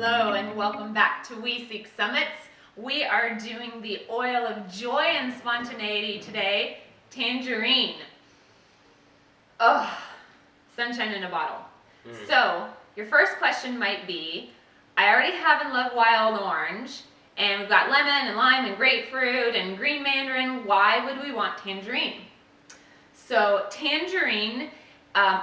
Hello and welcome back to We Seek Summits. We are doing the oil of joy and spontaneity today, Tangerine. Oh, sunshine in a bottle. So your first question might be, I already have and love wild orange, and we've got lemon and lime and grapefruit and green mandarin. Why would we want tangerine? So tangerine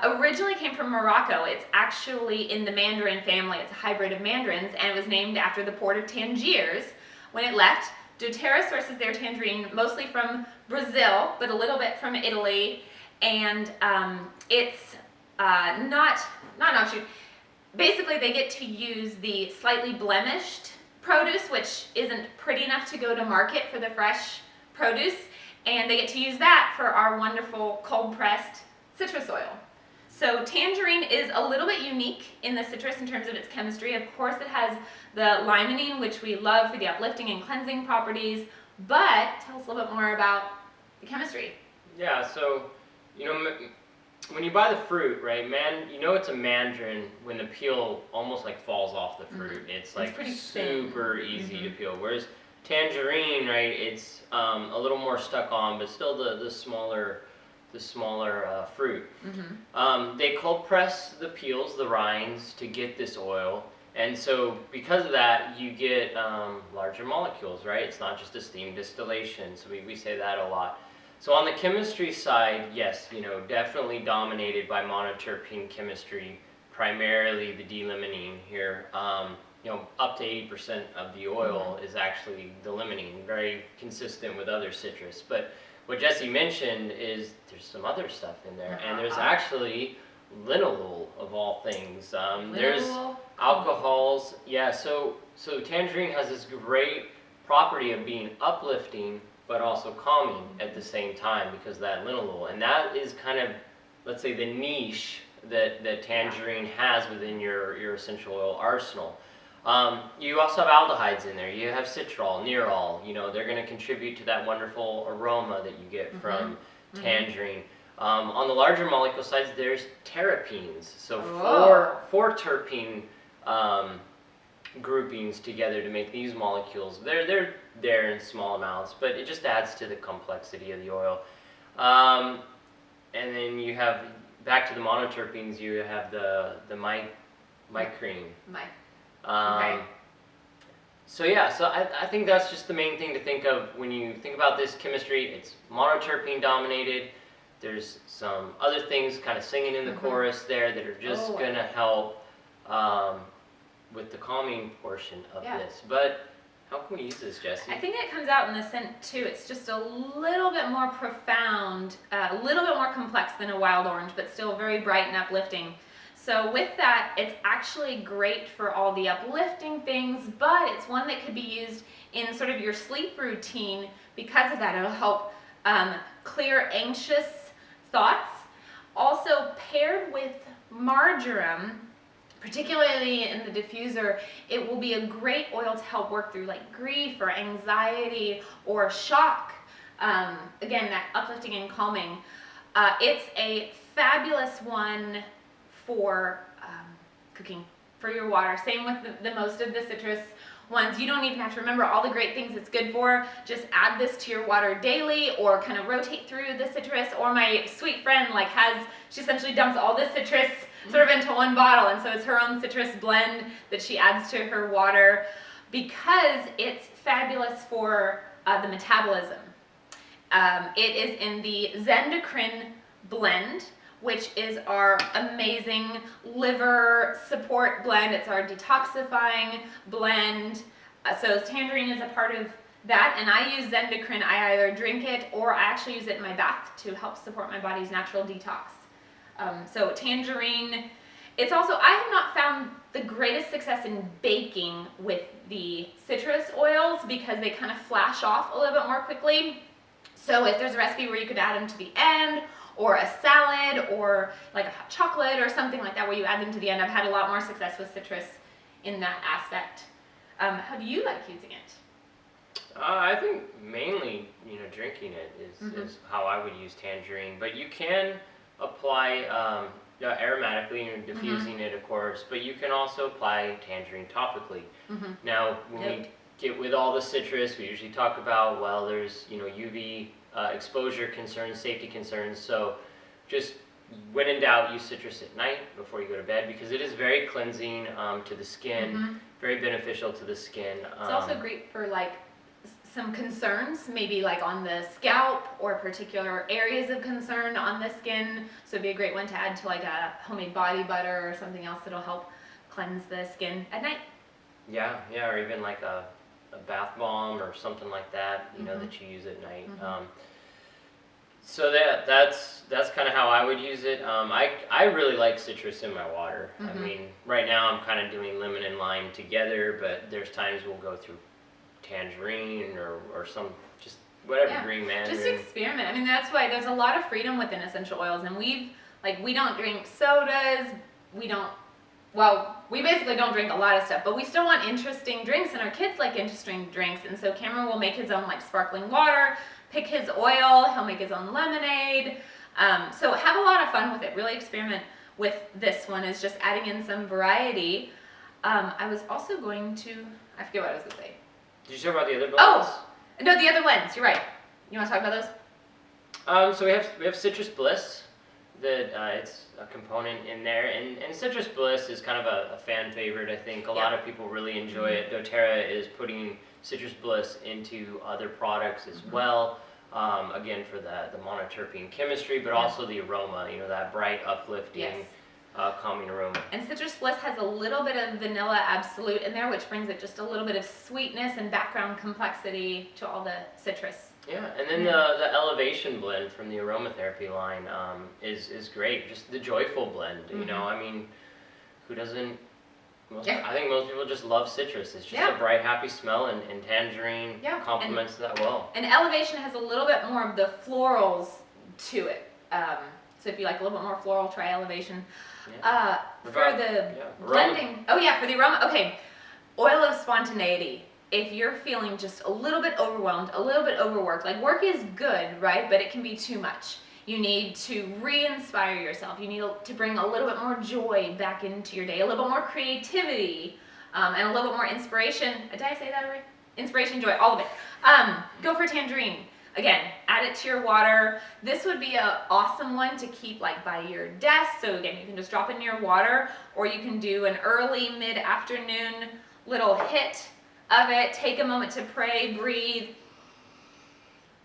originally came from Morocco. It's actually in the mandarin family. It's a hybrid of mandarins, and it was named after the port of Tangiers. When it left, doTERRA sources their tangerine mostly from Brazil, but a little bit from Italy, and it's not an offshoot. Basically, they get to use the slightly blemished produce, which isn't pretty enough to go to market for the fresh produce, and they get to use that for our wonderful cold-pressed citrus oil. So tangerine is a little bit unique in the citrus in terms of its chemistry. Of course, it has the limonene, which we love for the uplifting and cleansing properties, but tell us a little bit more about the chemistry. Yeah, so, when you buy the fruit, right, it's a mandarin when the peel almost like falls off the fruit. It's like super easy to peel, whereas tangerine, right, it's a little more stuck on, but still the smaller fruit. They cold press the peels, the rinds, to get this oil, and so because of that, you get larger molecules, right? It's not just a steam distillation, so we say that a lot. So on the chemistry side, yes, definitely dominated by monoterpene chemistry, primarily the D-limonene here. Up to 80% of the oil is actually the limonene, very consistent with other citrus. But what Jesse mentioned is there's some other stuff in there, and there's actually linalool of all things. There's alcohols. Yeah, so tangerine has this great property of being uplifting but also calming at the same time because of that linalool, and that is kind of, let's say, the niche that tangerine has within your essential oil arsenal. You also have aldehydes in there. You have citral, nerol. They're going to contribute to that wonderful aroma that you get from tangerine. On the larger molecule sides, there's terpenes. So four terpene groupings together to make these molecules. They're there in small amounts, but it just adds to the complexity of the oil. And then you have, back to the monoterpenes, you have the mycrine. So I think that's just the main thing to think of when you think about this chemistry. It's monoterpene dominated. There's some other things kind of singing in the chorus there that are just going to help with the calming portion of this. But how can we use this, Jesse? I think it comes out in the scent too. It's just a little bit more profound, a little bit more complex than a wild orange, but still very bright and uplifting. So with that, it's actually great for all the uplifting things, but it's one that could be used in sort of your sleep routine because of that. It'll help clear anxious thoughts. Also paired with marjoram, particularly in the diffuser, it will be a great oil to help work through like grief or anxiety or shock. Again, that uplifting and calming. It's a fabulous one for cooking, for your water. Same with the most of the citrus ones. You don't even have to remember all the great things it's good for. Just add this to your water daily, or kind of rotate through the citrus. Or my sweet friend she essentially dumps all the citrus sort of into one bottle, and so it's her own citrus blend that she adds to her water because it's fabulous for the metabolism. It is in the Zendocrine blend, which is our amazing liver support blend. It's our detoxifying blend. So tangerine is a part of that, and I use Zendocrine. I either drink it or I actually use it in my bath to help support my body's natural detox. So tangerine, it's also, I have not found the greatest success in baking with the citrus oils because they kind of flash off a little bit more quickly. So if there's a recipe where you could add them to the end, or a salad, or like a hot chocolate or something like that where you add them to the end, I've had a lot more success with citrus in that aspect. How do you like using it? I think mainly, drinking it is how I would use tangerine, but you can apply Yeah, aromatically, you're diffusing it, of course, but you can also apply tangerine topically. Now, when we get with all the citrus, we usually talk about, well, there's, you know, UV exposure concerns, safety concerns, so just when in doubt, use citrus at night before you go to bed, because it is very cleansing to the skin, very beneficial to the skin. It's also great for like some concerns, maybe like on the scalp or particular areas of concern on the skin. So it'd be a great one to add to like a homemade body butter or something else that'll help cleanse the skin at night. Yeah, or even like a bath bomb or something like that, you know, that you use at night. So that's kind of how I would use it. I really like citrus in my water. I mean, right now I'm kind of doing lemon and lime together, but there's times we'll go through tangerine or some, just whatever, green mandarin. Just experiment. I mean, that's why there's a lot of freedom within essential oils, and we don't drink sodas. We basically don't drink a lot of stuff, but we still want interesting drinks, and our kids like interesting drinks, and so Cameron will make his own like sparkling water, pick his oil, he'll make his own lemonade. So have a lot of fun with it. Really experiment with this one, is just adding in some variety. I was also going to, I forget what I was going to say. Did you talk about the other blends? Oh, no, the other blends. You're right. You want to talk about those? So we have Citrus Bliss. That it's a component in there, and Citrus Bliss is kind of a fan favorite. I think a lot of people really enjoy it. doTERRA is putting Citrus Bliss into other products as well. Again, for the monoterpene chemistry, but also the aroma. You know, that bright, uplifting. Calming aroma. And Citrus Bliss has a little bit of vanilla absolute in there, which brings it just a little bit of sweetness and background complexity to all the citrus. Yeah, and then the Elevation blend from the aromatherapy line is great. Just the joyful blend, you know. I mean, who doesn't? I think most people just love citrus. It's just a bright, happy smell, and tangerine complements that well. And Elevation has a little bit more of the florals to it. So if you like a little bit more floral, try Elevation. For the blending, for the aroma, okay, oil of spontaneity. If you're feeling just a little bit overwhelmed, a little bit overworked, like work is good, right? But it can be too much. You need to re-inspire yourself. You need to bring a little bit more joy back into your day, a little bit more creativity, and a little bit more inspiration. Did I say that right? Inspiration, joy, all of it. Go for Tangerine. Again, add it to your water. This would be an awesome one to keep like by your desk. So again, you can just drop it in your water, or you can do an early, mid-afternoon little hit of it. Take a moment to pray, breathe,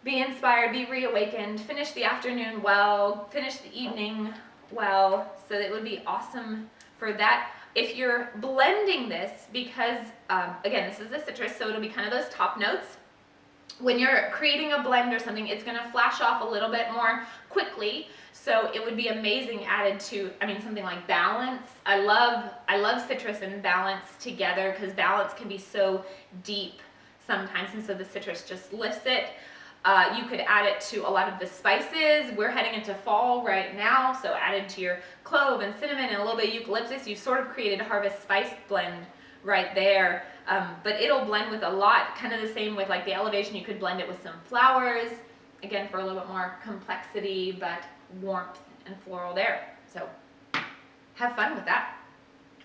be inspired, be reawakened, finish the afternoon well, finish the evening well. So it would be awesome for that. If you're blending this, because again, this is a citrus, so it'll be kind of those top notes. When you're creating a blend or something, it's going to flash off a little bit more quickly. So it would be amazing added to, I mean, something like balance. I love citrus and balance together, because balance can be so deep sometimes, and so the citrus just lifts it. You could add it to a lot of the spices. We're heading into fall right now, so added to your clove and cinnamon and a little bit of eucalyptus, you've sort of created a harvest spice blend right there. But it'll blend with a lot, kind of the same with like the Elevation. You could blend it with some flowers, again, for a little bit more complexity, but warmth and floral there. So have fun with that.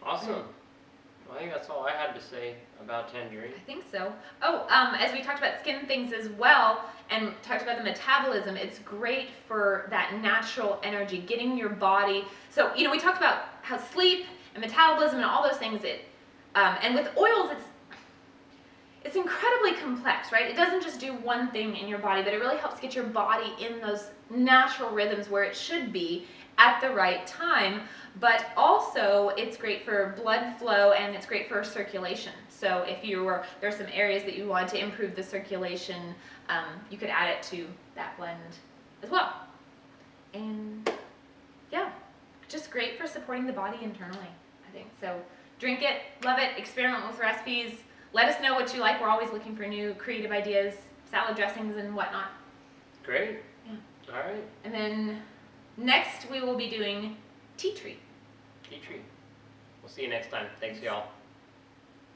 Awesome. Well, I think that's all I had to say about Tangerine. I think so. Oh, as we talked about skin things as well, and talked about the metabolism, it's great for that natural energy, getting your body. So, you know, we talked about how sleep and metabolism and all those things, and with oils, it's incredibly complex, right? It doesn't just do one thing in your body, but it really helps get your body in those natural rhythms where it should be at the right time. But also, it's great for blood flow, and it's great for circulation. So if there's some areas that you want to improve the circulation, you could add it to that blend as well. And yeah, just great for supporting the body internally, I think. So drink it, love it, experiment with recipes. Let us know what you like. We're always looking for new creative ideas, salad dressings and whatnot. Great. Yeah. All right. And then next we will be doing tea tree. Tea tree. We'll see you next time. Thanks, y'all.